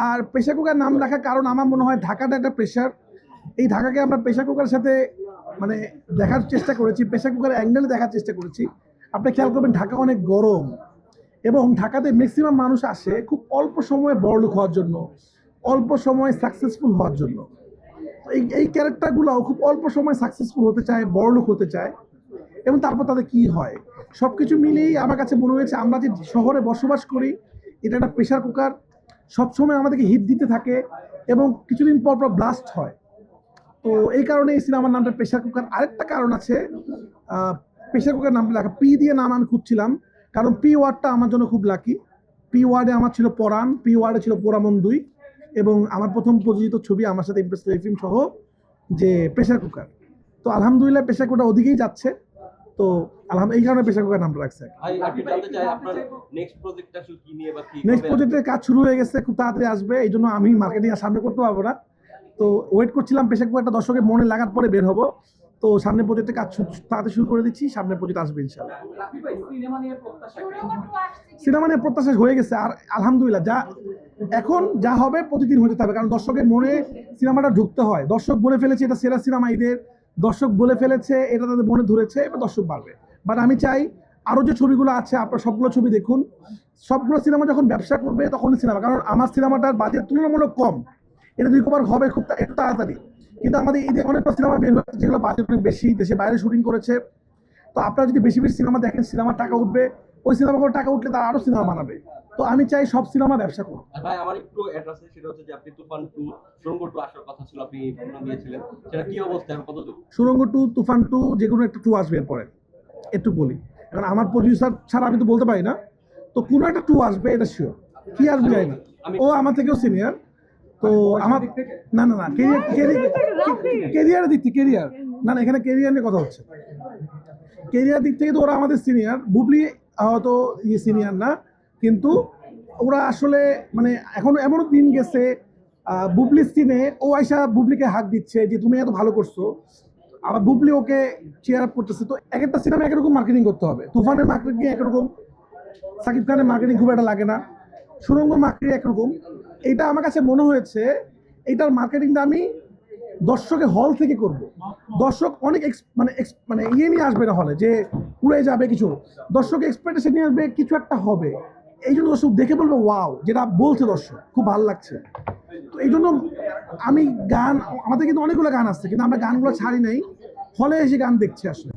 আর pressure cooker নাম রাখার কারণ আমার মনে হয় ঢাকাটা একটা প্রেসার, এই ঢাকাকে আমরা প্রেসার কুকারের সাথে মানে দেখার চেষ্টা করেছি, প্রেসার কুকারের অ্যাঙ্গেলে দেখার চেষ্টা করেছি। আপনি খেয়াল করবেন ঢাকা অনেক গরম এবং ঢাকাতে ম্যাক্সিমাম মানুষ আসে খুব অল্প সময়ে বড়লোক হওয়ার জন্য, অল্প সময়ে সাকসেসফুল হওয়ার জন্য। এই ক্যারেক্টারগুলোও খুব অল্প সময় সাকসেসফুল হতে চায়, বড়লোক হতে চায়, এবং তারপর তাদের কি হয় সব কিছু মিলিয়েই আমার কাছে মনে হয়েছে আমরা যে শহরে বসবাস করি এটা একটা প্রেসার কুকার সবসময় আমাদেরকে হিট দিতে থাকে এবং কিছুদিন পর পর ব্লাস্ট হয়। তো এই কারণে এই সিনেমার নামটা প্রেসার কুকার। আরেকটা কারণ আছে, প্রেসার কুকার নামটা লেখা পি দিয়ে নাম আমি খুঁজছিলাম, কারণ পি ওয়ার্ডটা আমার জন্য খুব লাকি। পি ওয়ার্ডে আমার ছিল পরাণ, পি ওয়ার্ডে ছিল পোড়ামন 2, এবং আমার প্রথম প্রযোজিত ছবি আমার সাথে ইমপ্রেস ফিল্ম সহ যে প্রেসার কুকার। তো আলহামদুলিল্লাহ প্রেসার কুকার ওদিকেই যাচ্ছে। তো এই কারণে প্রেসার কুকার নামটা রাখছে। নেক্সট প্রজেক্টের কাজ শুরু হয়ে গেছে, খুব তাড়াতাড়ি আসবে, এই জন্য আমি মার্কেটিং আর সামনে করতে পারবো না। তো ওয়েট করছিলাম প্রেসার কুকারটা দর্শকের মনে লাগার পরে বের হবো। তো সামনে প্রজেক্টের কাজ তাড়াতাড়ি শুরু করে দিচ্ছি, সামনে প্রজেক্ট আসবে ইনশাআল্লাহ। সিনেমা নিয়ে প্রত্যাশা হয়ে গেছে, আর আলহামদুলিল্লাহ এখন যা হবে প্রতিদিন হতে থাকবে, কারণ দর্শকের মনে সিনেমাটা ঢুকতে হয়। দর্শক বলে ফেলেছে এটা সেরা সিনেমা ঈদের, দর্শক বলে ফেলেছে এটা তাদের মনে ধরেছে, এবার দর্শক বাড়বে। বাট আমি চাই আরও যে ছবিগুলো আছে আপনারা সবগুলো ছবি দেখুন, সবগুলো সিনেমা যখন ব্যবসা করবে তখনই সিনেমা, কারণ আমার সিনেমাটার বাজেট তুলনামূলক কম, এটা রিকভার হবে খুব একটু তাড়াতাড়ি। কিন্তু আমাদের এই অনেকটা সিনেমা বের হয়েছে যেগুলো বাজেট অনেক বেশি, দেশে বাইরে শুটিং করেছে। তো আপনারা যদি বেশি বেশি সিনেমা দেখেন, সিনেমার টাকা উঠবে, ওই সিনেমাগুলো টাকা উঠলে তারা আরও সিনেমা বানাবে। তো আমি চাই সব সিনেমা ব্যবসা করুন। ভাই আমার একটু অ্যাড্রেস আছে, সেটা হচ্ছে যে আপনি তুফান 2 সুরঙ্গ 2 আসার কথা ছিল, আপনি ফোন দিয়েছিলেন, সেটা কি অবস্থা এখন কতদূর? সুরঙ্গ 2, তুফান 2 যে কোনো একটা 2 আসবে এরপরে, একটু বলি, কারণ আমার প্রডিউসার ছাড়া আমি তো বলতে পারি না। তো কোনো একটা 2 আসবে, এটা শিওর। কি আসবে জানি না, ও আমার থেকেও সিনিয়র। তো আমার না না না কেরিয়ারের দিক থেকে, কেরিয়ার না না, এখানে কেরিয়ার নিয়ে কথা হচ্ছে। কেরিয়ার দিক থেকে তো ওরা আমাদের সিনিয়র, বুবলি হয়তো সিনিয়র না, কিন্তু ওরা আসলে মানে এখন এমনও দিন গেছে বুবলির সিনে ও আয়সা বুবলিকে হাত দিচ্ছে যে তুমি এত ভালো করছো, আবার বুবলি ওকে চেয়ার আপ করতেছে। তো এক একটা সিনেমা একরকম মার্কেটিং করতে হবে। তুফানের মার্কেটিং একরকম, সাকিব খানের মার্কেটিং খুব একটা লাগে না, সুরঙ্গ মার্কেটিং একরকম। এটা আমার কাছে মনে হয়েছে এইটার মার্কেটিংটা আমি দর্শকের হল থেকে করব। দর্শক অনেক মানে ইয়ে নিয়ে আসবে না হলে যে উড়ে যাবে কিছু, দর্শক এক্সপেকটেশন নিয়ে আসবে কিছু একটা হবে। এই জন্য দর্শক দেখে বলবে ওয়াও, যেটা বলছে দর্শক খুব ভালো লাগছে। তো এই জন্য আমি আমাদের কিন্তু অনেকগুলো গান আসছে, কিন্তু আমরা গানগুলো ছাড়ি নাই, হলে এসে গান দেখছি আসলে।